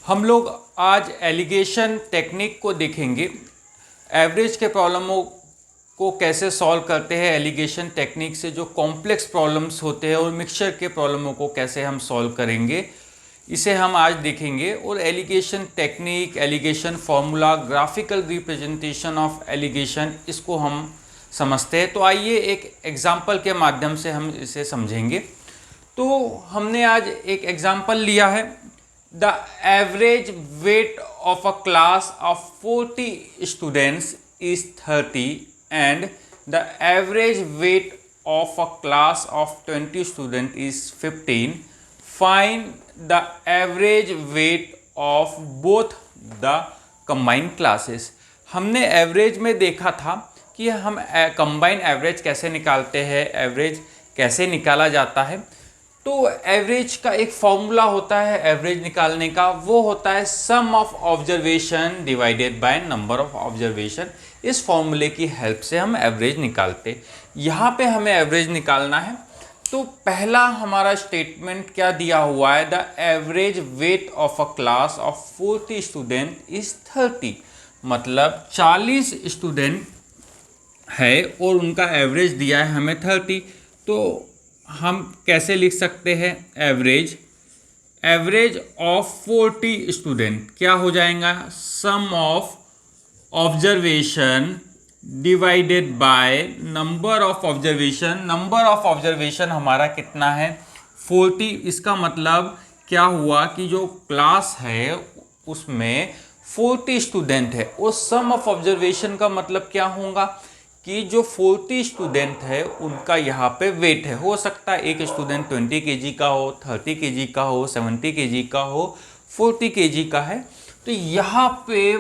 हम लोग आज एलिगेशन टेक्निक को देखेंगे। एवरेज के प्रॉब्लमों को कैसे सॉल्व करते हैं एलिगेशन टेक्निक से, जो कॉम्प्लेक्स प्रॉब्लम्स होते हैं, और मिक्सचर के प्रॉब्लमों को कैसे हम सॉल्व करेंगे, इसे हम आज देखेंगे। और alligation technique, alligation formula, graphical representation of alligation, इसको हम समझते हैं। तो आइए एक एग्जाम्पल के माध्यम से हम इसे समझेंगे। तो हमने आज एक एग्जाम्पल लिया है, the average weight of a class of 40 students is 30 and the average weight of a class of 20 student is 15. Find the average weight of both the combined classes. हमने एवरेज में देखा था कि हम कंबाइंड एवरेज कैसे निकालते हैं, average कैसे निकाला जाता है। तो एवरेज का एक फॉर्मूला होता है एवरेज निकालने का, वो होता है sum of observation divided by number of observation. इस फॉर्मूले की हेल्प से हम एवरेज निकालते। यहाँ पे हमें एवरेज निकालना है। तो पहला हमारा स्टेटमेंट क्या दिया हुआ है, the average weight of a class of 40 student is 30, मतलब 40 स्टूडेंट है और उनका एवरेज दिया है हमें 30। तो हम कैसे लिख सकते हैं एवरेज, एवरेज ऑफ 40 स्टूडेंट क्या हो जाएगा, sum of observation divided by number of observation. Number of observation हमारा कितना है 40। इसका मतलब क्या हुआ कि जो क्लास है उसमें 40 स्टूडेंट है, और सम ऑफ ऑब्जर्वेशन का मतलब क्या होगा कि जो 40 स्टूडेंट है उनका यहाँ पे वेट है। हो सकता है एक स्टूडेंट 20 kg का हो, 30 kg का हो, 70 kg का हो, 40 kg का है। तो यहाँ पे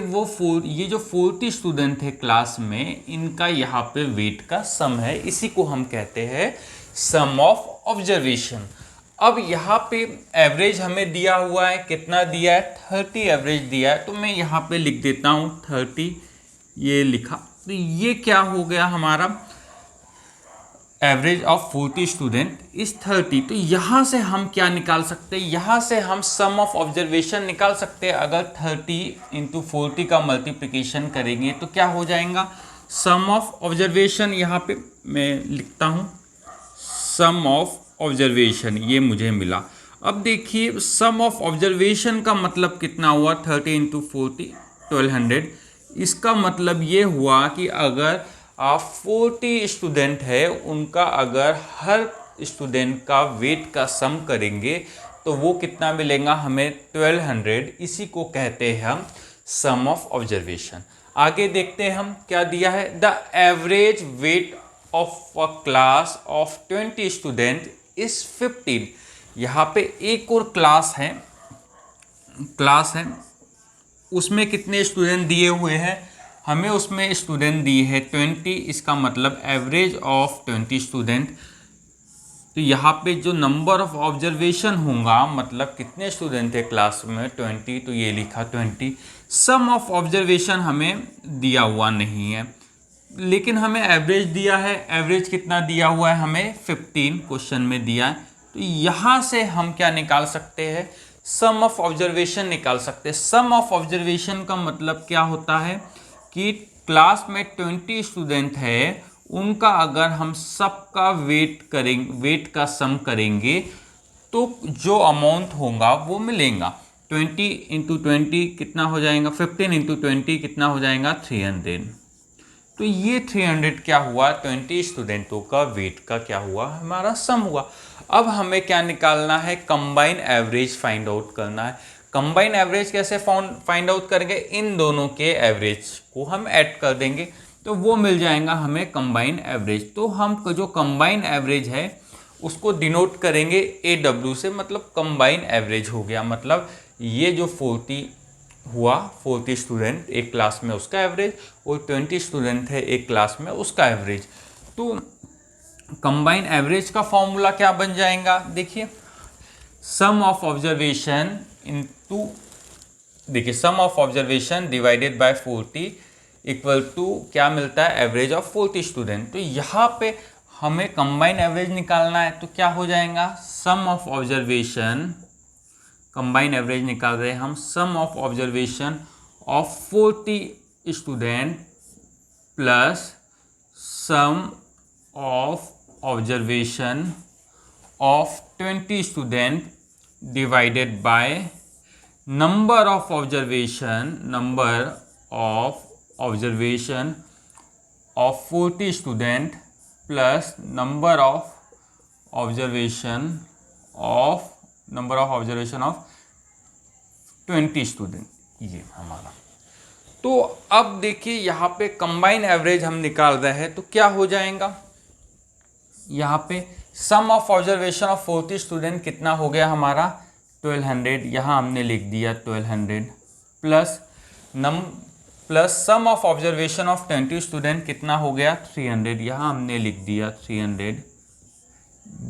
ये जो 40 स्टूडेंट है क्लास में, इनका यहाँ पे वेट का सम है। इसी को हम कहते हैं सम ऑफ ऑब्जर्वेशन। अब यहाँ पे एवरेज हमें दिया हुआ है, कितना दिया है 30 एवरेज दिया है। तो मैं यहाँ पे लिख देता हूँ 30, ये लिखा। तो ये क्या हो गया हमारा एवरेज ऑफ 40 स्टूडेंट इज 30। तो यहाँ से हम क्या निकाल सकते हैं, यहाँ से हम सम ऑफ ऑब्जर्वेशन निकाल सकते हैं। अगर 30 इंटू 40 का मल्टीप्लिकेशन करेंगे तो क्या हो जाएगा सम ऑफ ऑब्जर्वेशन। यहाँ पे मैं लिखता हूँ सम ऑफ ऑब्जर्वेशन, ये मुझे मिला। अब देखिए सम ऑफ ऑब्जर्वेशन का मतलब कितना हुआ, 30 इंटू 40 1200। इसका मतलब ये हुआ कि अगर आप 40 स्टूडेंट है, उनका अगर हर स्टूडेंट का वेट का सम करेंगे तो वो कितना मिलेगा हमें 1200। इसी को कहते हैं हम सम ऑफ ऑब्जर्वेशन। आगे देखते हैं हम क्या दिया है, the average weight of a class of 20 student is 15। यहाँ पे एक और क्लास है उसमें कितने स्टूडेंट दिए हुए हैं, हमें उसमें स्टूडेंट दिए हैं 20। इसका मतलब एवरेज ऑफ 20 स्टूडेंट। तो यहाँ पे जो नंबर ऑफ ऑब्जर्वेशन होगा, मतलब कितने स्टूडेंट थे क्लास में 20, तो ये लिखा 20। सम ऑफ ऑब्जर्वेशन हमें दिया हुआ नहीं है, लेकिन हमें एवरेज दिया है। एवरेज कितना दिया हुआ है हमें 15 क्वेश्चन में दिया है। तो यहाँ से हम क्या निकाल सकते हैं, सम ऑफ ऑब्जर्वेशन निकाल सकते हैं। सम ऑफ ऑब्जर्वेशन का मतलब क्या होता है कि क्लास में 20 स्टूडेंट है, उनका अगर हम सबका वेट का सम करेंगे तो जो अमाउंट होगा वो मिलेगा। 20 इंटू 20 कितना हो जाएगा, 15 इंटू 20 कितना हो जाएगा 300। तो ये 300 क्या हुआ, 20 स्टूडेंटों का वेट का क्या हुआ, हमारा सम हुआ। अब हमें क्या निकालना है, कंबाइन एवरेज फाइंड आउट करना है। कंबाइन एवरेज कैसे फाइंड आउट करेंगे, इन दोनों के एवरेज को हम ऐड कर देंगे तो वो मिल जाएगा हमें कंबाइन एवरेज। तो हम जो कंबाइन एवरेज है उसको डिनोट करेंगे AW से, मतलब कंबाइन एवरेज हो गया। मतलब ये जो 40 हुआ, 40 स्टूडेंट एक क्लास में उसका एवरेज, और 20 स्टूडेंट है एक क्लास में उसका एवरेज। तो कंबाइन एवरेज का फॉर्मूला क्या बन जाएगा, देखिए सम ऑफ ऑब्जर्वेशन इनटू, देखिए sum of observation divided by 40 equal to क्या मिलता है, एवरेज ऑफ 40 स्टूडेंट। तो यहाँ पे हमें कंबाइन एवरेज निकालना है, तो क्या हो जाएगा sum of observation combine average निकाल रहे हैं हम, sum of observation of 40 student plus sum of observation of 20 student divided by number of observation of 40 student plus number of observation of 20 student, ये हमारा। तो अब देखिए यहाँ पे कंबाइन एवरेज हम निकाल रहे हैं, तो क्या हो जाएगा, यहाँ पे सम ऑफ ऑब्जर्वेशन ऑफ 40 स्टूडेंट कितना हो गया हमारा 1200, यहाँ हमने लिख दिया 1200 plus sum of observation of 20 student कितना हो गया 300, यहाँ हमने लिख दिया 300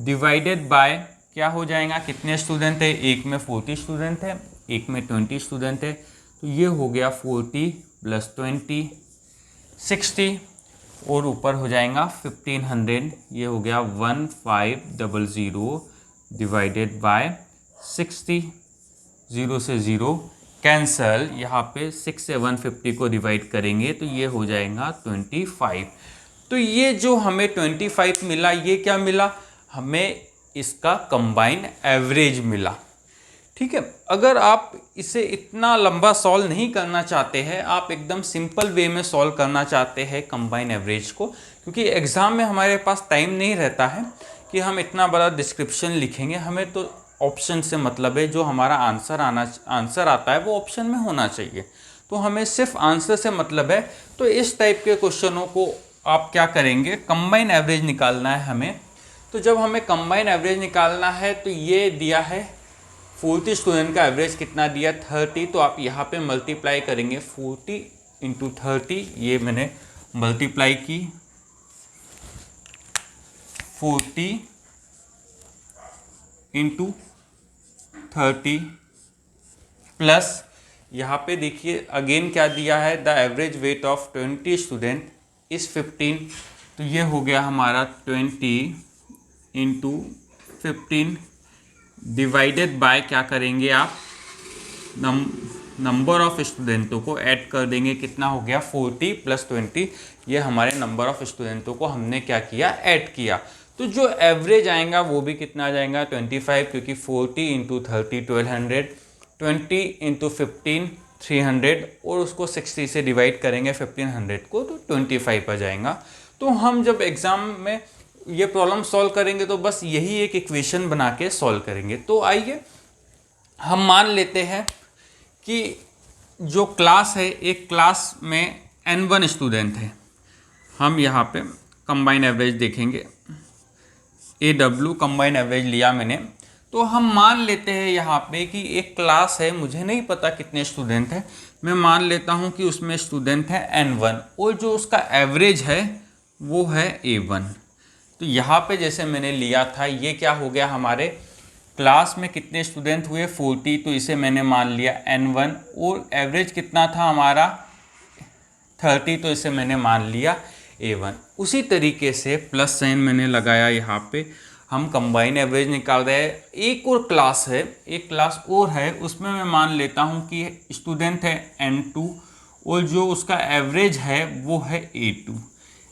डिवाइडेड बाय क्या हो जाएगा, कितने स्टूडेंट है, एक में 40 स्टूडेंट है, एक में 20 स्टूडेंट है, तो ये हो गया 40 प्लस 20 60 और ऊपर हो जाएगा 1500, ये हो गया 1500 डिवाइडेड बाय 60, 0 से 0 कैंसल, यहाँ पे 6 से 150 को डिवाइड करेंगे तो ये हो जाएगा 25। तो ये जो हमें 25 मिला, ये क्या मिला हमें, इसका कंबाइन एवरेज मिला। ठीक है, अगर आप इसे इतना लंबा सॉल्व नहीं करना चाहते हैं, आप एकदम सिंपल वे में सॉल्व करना चाहते हैं कंबाइन एवरेज को, क्योंकि एग्ज़ाम में हमारे पास टाइम नहीं रहता है कि हम इतना बड़ा डिस्क्रिप्शन लिखेंगे, हमें तो ऑप्शन से मतलब है, जो हमारा आंसर आता है वो ऑप्शन में होना चाहिए, तो हमें सिर्फ आंसर से मतलब है। तो इस टाइप के क्वेश्चनों को आप क्या करेंगे, कंबाइन एवरेज निकालना है हमें। तो जब हमें कंबाइन एवरेज निकालना है, तो ये दिया है 40 स्टूडेंट का एवरेज कितना दिया 30, तो आप यहाँ पे मल्टीप्लाई करेंगे 40 इंटू 30, ये मैंने मल्टीप्लाई की 40 इंटू 30 प्लस यहाँ पे देखिए अगेन क्या दिया है, the average weight of 20 student is 15, तो ये हो गया हमारा 20 इंटू 15 डिवाइडेड बाय क्या करेंगे आप, नंबर ऑफ स्टूडेंटों को ऐड कर देंगे, कितना हो गया 40 प्लस 20, ये हमारे नंबर ऑफ स्टूडेंटों को हमने क्या किया, ऐड किया। तो जो एवरेज आएगा वो भी कितना आ जाएगा 25, क्योंकि 40 इंटू 30 1200, 20 इंटू 15 300 और उसको 60 से डिवाइड करेंगे 1500 को, तो 25 आ जाएगा। तो हम जब एग्ज़ाम में ये प्रॉब्लम सॉल्व करेंगे तो बस यही एक इक्वेशन बना के सॉल्व करेंगे। तो आइए हम मान लेते हैं कि जो क्लास है, एक क्लास में N1 स्टूडेंट है, हम यहाँ पे कंबाइन एवरेज देखेंगे, AW कंबाइन एवरेज लिया मैंने। तो हम मान लेते हैं यहाँ पे कि एक क्लास है, मुझे नहीं पता कितने स्टूडेंट हैं, मैं मान लेता हूँ कि उसमें स्टूडेंट है N1 और जो उसका एवरेज है वो है A1। तो यहाँ पे जैसे मैंने लिया था, ये क्या हो गया, हमारे क्लास में कितने स्टूडेंट हुए 40, तो इसे मैंने मान लिया N1 और एवरेज कितना था हमारा 30, तो इसे मैंने मान लिया A1। उसी तरीके से प्लस साइन मैंने लगाया यहाँ पे, हम कंबाइन एवरेज निकाल रहे हैं। एक और क्लास है, एक क्लास और है, उसमें मैं मान लेता हूँ कि स्टूडेंट है N2 और जो उसका एवरेज है वो है A2,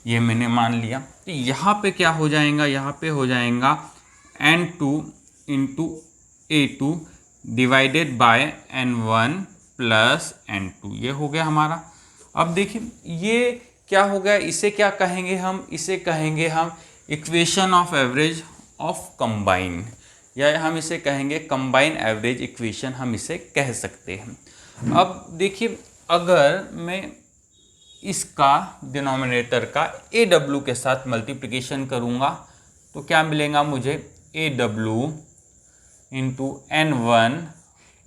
ये मैंने मान लिया। तो यहाँ पे क्या हो जाएगा, यहाँ पे हो जाएगा N2 into A2 divided by N1 plus N2, ये हो गया हमारा। अब देखिए ये क्या हो गया, इसे क्या कहेंगे हम, इसे कहेंगे हम equation of average of combine, या हम इसे कहेंगे कंबाइन एवरेज इक्वेशन, हम इसे कह सकते हैं। अब देखिए अगर मैं इसका डिनोमिनेटर का AW के साथ मल्टीप्लिकेशन करूँगा तो क्या मिलेगा मुझे, AW इंटू N1,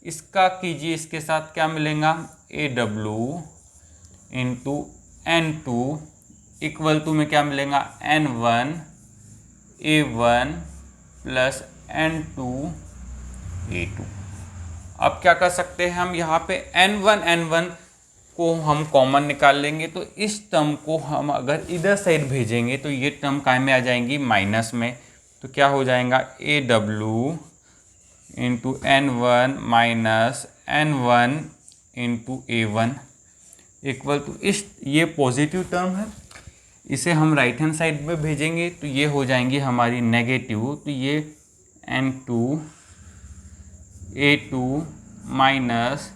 इसका कीजिए इसके साथ क्या मिलेगा, AW into N2 equal to में क्या मिलेगा N1 A1 plus N2 A2। अब क्या कर सकते हैं हम, यहाँ पे N1 को हम कॉमन निकाल लेंगे, तो इस टर्म को हम अगर इधर साइड भेजेंगे तो ये टर्म काय में आ जाएंगी, माइनस में। तो क्या हो जाएगा AW into N1 minus N1 into A1 equal to इस, ये पॉजिटिव टर्म है, इसे हम राइट हैंड साइड में भेजेंगे तो ये हो जाएंगी हमारी नेगेटिव, तो ये N2 A2 माइनस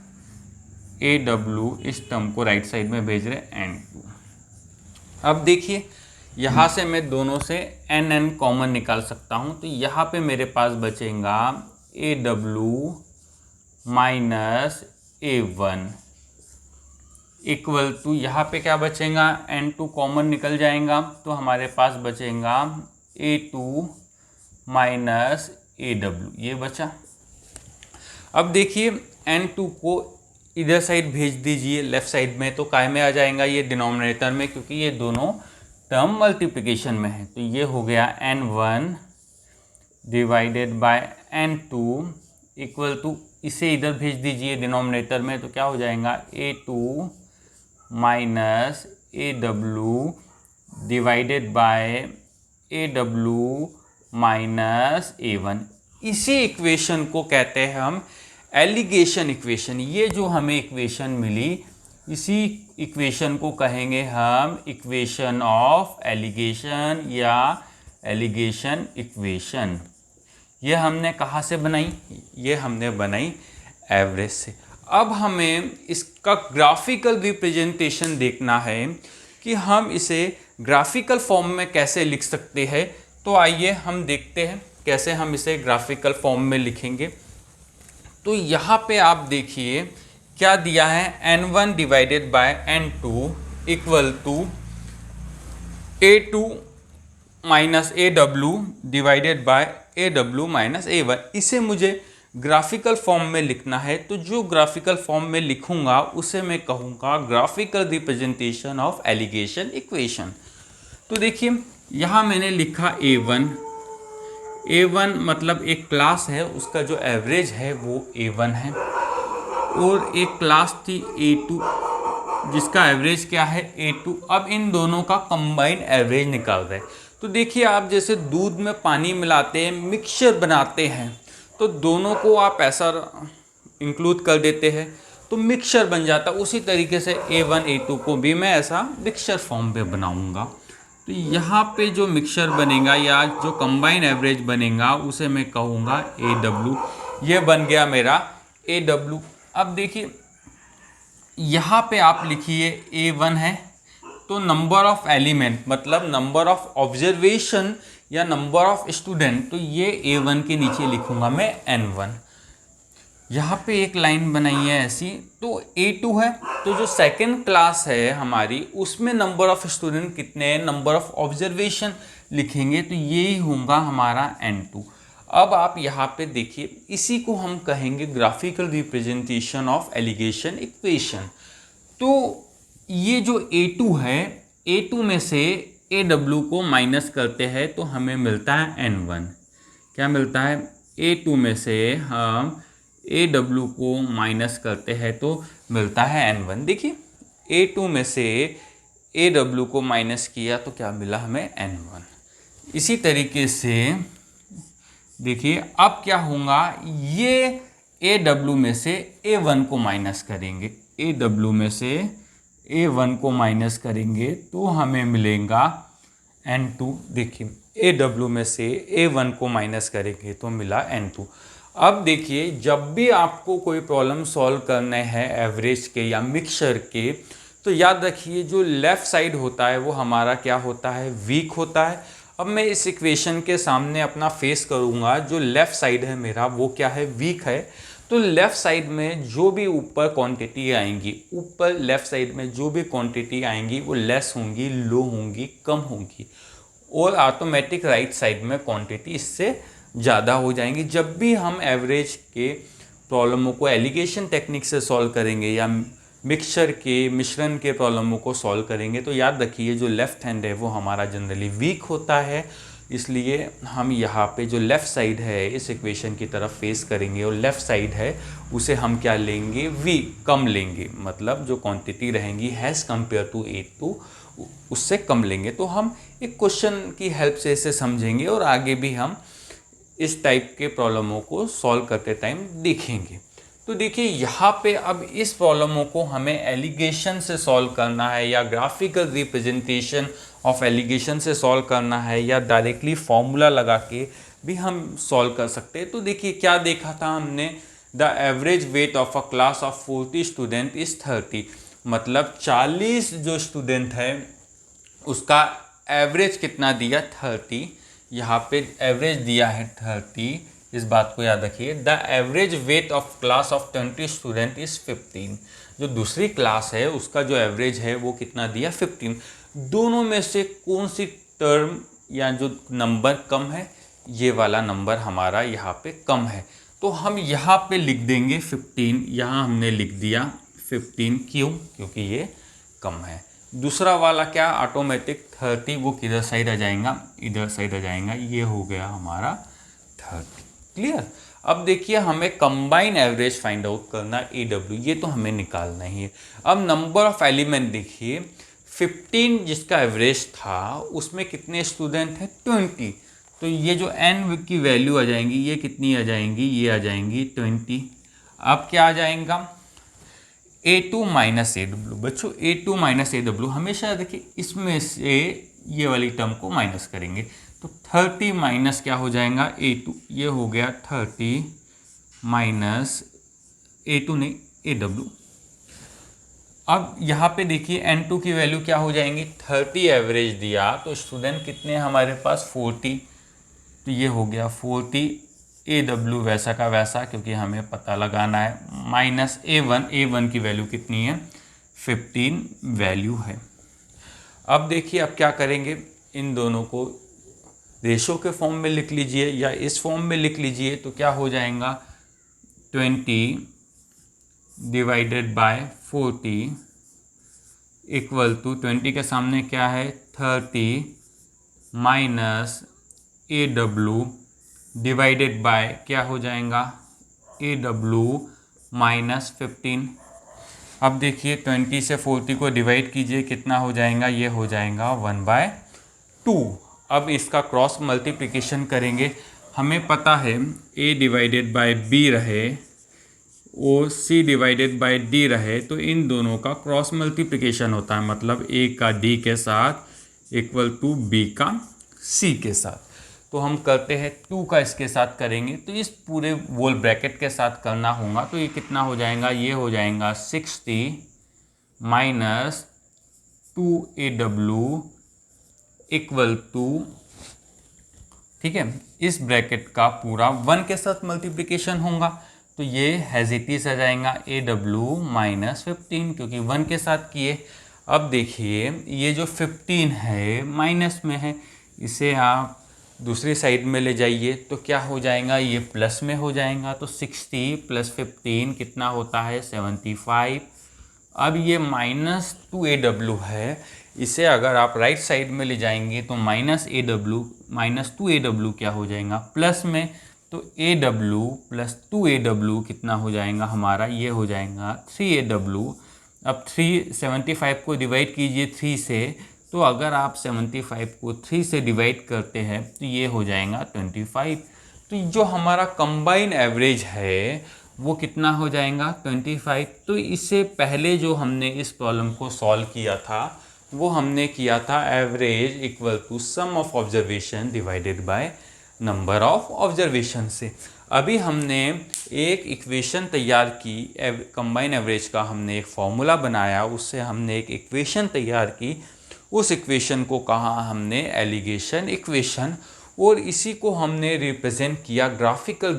AW इस टर्म को राइट साइड में भेज रहे N2। अब देखिए यहाँ से मैं दोनों से N कॉमन निकाल सकता हूँ, तो यहाँ पे मेरे पास बचेगा AW minus A1 equal to, यहाँ पे क्या बचेगा, N2 कॉमन निकल जाएगा तो हमारे पास बचेगा A2 माइनस AW, ये बचा। अब देखिए N2 को इधर साइड भेज दीजिए लेफ्ट साइड में, तो काय में आ जाएगा, ये डिनोमिनेटर में, क्योंकि ये दोनों टर्म मल्टीप्लिकेशन में है। तो ये हो गया N1 divided by N2 equal to, इसे इधर भेज दीजिए डिनोमिनेटर में, तो क्या हो जाएगा A2 minus AW divided by AW minus A1। इसी इक्वेशन को कहते हैं हम एलिगेशन इक्वेशन। ये जो हमें इक्वेशन मिली, इसी इक्वेशन को कहेंगे हम इक्वेशन ऑफ एलिगेशन या एलिगेशन इक्वेशन। ये हमने कहाँ से बनाई? ये हमने बनाई एवरेज से। अब हमें इसका ग्राफिकल रिप्रेजेंटेशन देखना है कि हम इसे ग्राफिकल फॉर्म में कैसे लिख सकते हैं। तो आइए हम देखते हैं कैसे हम इसे ग्राफिकल फॉर्म में लिखेंगे। तो यहाँ पे आप देखिए क्या दिया है, N1 divided by N2 equal to A2 minus AW divided by AW minus A1। इसे मुझे ग्राफिकल फॉर्म में लिखना है, तो जो ग्राफिकल फॉर्म में लिखूंगा उसे मैं कहूँगा graphical representation of alligation equation. तो देखिए यहाँ मैंने लिखा A1 मतलब एक क्लास है, उसका जो एवरेज है वो A1 है, और एक क्लास थी A2 जिसका एवरेज क्या है A2। अब इन दोनों का कंबाइंड एवरेज निकाल रहे हैं। तो देखिए आप जैसे दूध में पानी मिलाते हैं, मिक्सचर बनाते हैं, तो दोनों को आप ऐसा इंक्लूड कर देते हैं तो मिक्सचर बन जाता। उसी तरीके से A1 A2 को भी मैं ऐसा मिक्सचर फॉर्म पे बनाऊंगा। तो यहाँ पे जो मिक्सचर बनेगा या जो कंबाइन एवरेज बनेगा उसे मैं कहूँगा AW। ये बन गया मेरा AW। अब देखिए यहाँ पे आप लिखिए A1 है, तो नंबर ऑफ एलिमेंट मतलब नंबर ऑफ ऑब्जर्वेशन या नंबर ऑफ स्टूडेंट, तो ये A1 के नीचे लिखूंगा मैं N1। यहाँ पे एक लाइन बनाई है ऐसी, तो A2 है, तो जो सेकंड क्लास है हमारी उसमें नंबर ऑफ स्टूडेंट कितने हैं, नंबर ऑफ ऑब्जर्वेशन लिखेंगे, तो ये ही होगा हमारा N2। अब आप यहाँ पे देखिए, इसी को हम कहेंगे graphical representation of alligation equation. तो ये जो A2 है, A2 में से AW को माइनस करते हैं तो हमें मिलता है N1। क्या मिलता है? A2 में से हम AW को माइनस करते हैं तो मिलता है N1। देखिए A2 में से AW को माइनस किया तो क्या मिला हमें? N1। इसी तरीके से देखिए अब क्या होगा, ये AW में से A1 को माइनस करेंगे, AW में से A1 को माइनस करेंगे तो हमें मिलेगा N2। देखिए AW में से A1 को माइनस करेंगे तो मिला N2। अब देखिए जब भी आपको कोई प्रॉब्लम सॉल्व करने हैं एवरेज के या मिक्सचर के, तो याद रखिए जो लेफ़्ट साइड होता है वो हमारा क्या होता है? वीक होता है। अब मैं इस इक्वेशन के सामने अपना फेस करूँगा, जो लेफ़्ट साइड है मेरा वो क्या है? वीक है। तो लेफ़्ट साइड में जो भी ऊपर क्वांटिटी आएंगी, ऊपर लेफ़्ट साइड में जो भी क्वांटिटी आएंगी वो लेस होंगी, लो होंगी, कम होंगी, और ऑटोमेटिक राइट साइड में क्वांटिटी इससे ज़्यादा हो जाएंगी। जब भी हम एवरेज के प्रॉब्लमों को एलिगेशन टेक्निक से सॉल्व करेंगे या मिक्सचर के मिश्रण के प्रॉब्लमों को सॉल्व करेंगे, तो याद रखिए जो लेफ़्ट हैंड है वो हमारा जनरली वीक होता है। इसलिए हम यहाँ पे जो लेफ़्ट साइड है इस इक्वेशन की तरफ फेस करेंगे, और लेफ़्ट साइड है उसे हम क्या लेंगे? वीक, कम लेंगे, मतलब जो क्वांटिटी रहेंगी हैज़ कंपेयर टू A2 उससे कम लेंगे। तो हम एक क्वेश्चन की हेल्प से इसे समझेंगे और आगे भी हम इस टाइप के प्रॉब्लमों को सॉल्व करते टाइम देखेंगे। तो देखिए यहाँ पे अब इस प्रॉब्लमों को हमें एलिगेशन से सॉल्व करना है या ग्राफिकल रिप्रेजेंटेशन ऑफ एलिगेशन से सॉल्व करना है या डायरेक्टली फॉर्मूला लगा के भी हम सॉल्व कर सकते हैं। तो देखिए क्या देखा था हमने, the average weight of a class of 40 student is 30, मतलब 40 जो स्टूडेंट है उसका एवरेज कितना दिया 30, यहाँ पे एवरेज दिया है 30, इस बात को याद रखिए। The average weight of class of 20 student is 15, जो दूसरी क्लास है उसका जो एवरेज है वो कितना दिया 15। दोनों में से कौन सी टर्म या जो नंबर कम है, ये वाला नंबर हमारा यहाँ पे कम है, तो हम यहाँ पे लिख देंगे 15, यहाँ हमने लिख दिया 15, क्यों? क्योंकि ये कम है। दूसरा वाला क्या, ऑटोमेटिक 30, वो किधर साइड आ जाएगा, इधर साइड आ जाएगा, ये हो गया हमारा 30। क्लियर? अब देखिए हमें कंबाइन एवरेज फाइंड आउट करना AW, ये तो हमें निकालना ही है। अब नंबर ऑफ एलिमेंट देखिए, 15 जिसका एवरेज था उसमें कितने स्टूडेंट हैं 20, तो ये जो n की वैल्यू आ जाएंगी ये कितनी आ जाएंगी, ये आ जाएंगी 20। अब क्या आ जाएगा A2 माइनस AW। बच्चों A2 माइनस AW हमेशा देखिए इसमें से ये वाली टर्म को माइनस करेंगे, तो 30 माइनस क्या हो जाएगा A2, ये हो गया 30 माइनस A2 नहीं AW। अब यहाँ पे देखिए N2 की वैल्यू क्या हो जाएंगी, 30 एवरेज दिया तो स्टूडेंट कितने हमारे पास 40, तो ये हो गया 40 AW वैसा का वैसा, क्योंकि हमें पता लगाना है, माइनस A1 की वैल्यू कितनी है 15 वैल्यू है। अब देखिए अब क्या करेंगे, इन दोनों को रेशो के फॉर्म में लिख लीजिए या इस फॉर्म में लिख लीजिए, तो क्या हो जाएगा 20 डिवाइडेड बाय 40 इक्वल टू 20 के सामने क्या है 30 माइनस AW डिवाइडेड बाय क्या हो जाएगा AW माइनस 15। अब देखिए 20 से 40 को डिवाइड कीजिए, कितना हो जाएगा, ये हो जाएगा 1/2। अब इसका क्रॉस मल्टीप्लिकेशन करेंगे, हमें पता है A डिवाइडेड बाय B रहे और C डिवाइडेड बाय D रहे, तो इन दोनों का क्रॉस मल्टीप्लिकेशन होता है, मतलब A का D के साथ इक्वल टू B का C के साथ। तो हम करते हैं 2 का इसके साथ करेंगे, तो इस पूरे वोल ब्रैकेट के साथ करना होगा, तो ये कितना हो जाएगा, ये हो जाएगा 60 माइनस 2AW इक्वल टू, ठीक है, इस ब्रैकेट का पूरा 1 के साथ मल्टीप्लिकेशन होगा, तो ये हैजिटीज आ जाएगा AW माइनस 15, क्योंकि 1 के साथ किए। अब देखिए ये जो 15 है माइनस में है, इसे आप दूसरी साइड में ले जाइए तो क्या हो जाएगा, ये प्लस में हो जाएगा, तो 60 प्लस 15 कितना होता है 75। अब ये माइनस 2AW है, इसे अगर आप राइट साइड में ले जाएंगे तो माइनस AW माइनस 2AW क्या हो जाएगा प्लस में, तो AW प्लस 2AW कितना हो जाएगा हमारा, ये हो जाएगा 3AW। अब 375 को डिवाइड कीजिए 3 से, तो अगर आप 75 को 3 से डिवाइड करते हैं तो ये हो जाएगा 25। तो जो हमारा कंबाइन एवरेज है वो कितना हो जाएगा 25। तो इससे पहले जो हमने इस प्रॉब्लम को सॉल्व किया था वो हमने किया था average equal to sum of observation divided by number of observation से। अभी हमने एक इक्वेशन तैयार की कंबाइन एवरेज का, हमने एक फॉर्मूला बनाया, उससे हमने एक इक्वेशन तैयार की, उस इक्वेशन को कहा हमने एलिगेशन इक्वेशन, और इसी को हमने रिप्रेजेंट किया graphical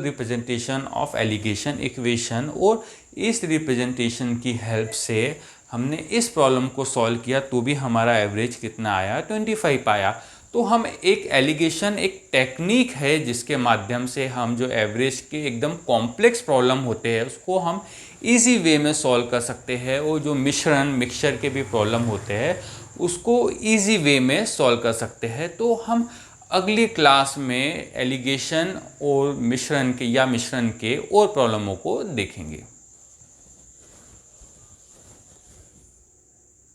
representation of alligation equation, और इस रिप्रेजेंटेशन की हेल्प से हमने इस प्रॉब्लम को सॉल्व किया, तो भी हमारा एवरेज कितना आया 25 आया। तो हम एक एलिगेशन एक टेक्निक है जिसके माध्यम से हम जो एवरेज के एकदम कॉम्प्लेक्स प्रॉब्लम होते हैं उसको हम इजी वे में सॉल्व कर सकते हैं, और जो मिक्सचर के भी प्रॉब्लम होते हैं उसको इजी वे में सॉल्व कर सकते हैं। तो हम अगली क्लास में एलिगेशन और मिश्रण के और प्रॉब्लमों को देखेंगे।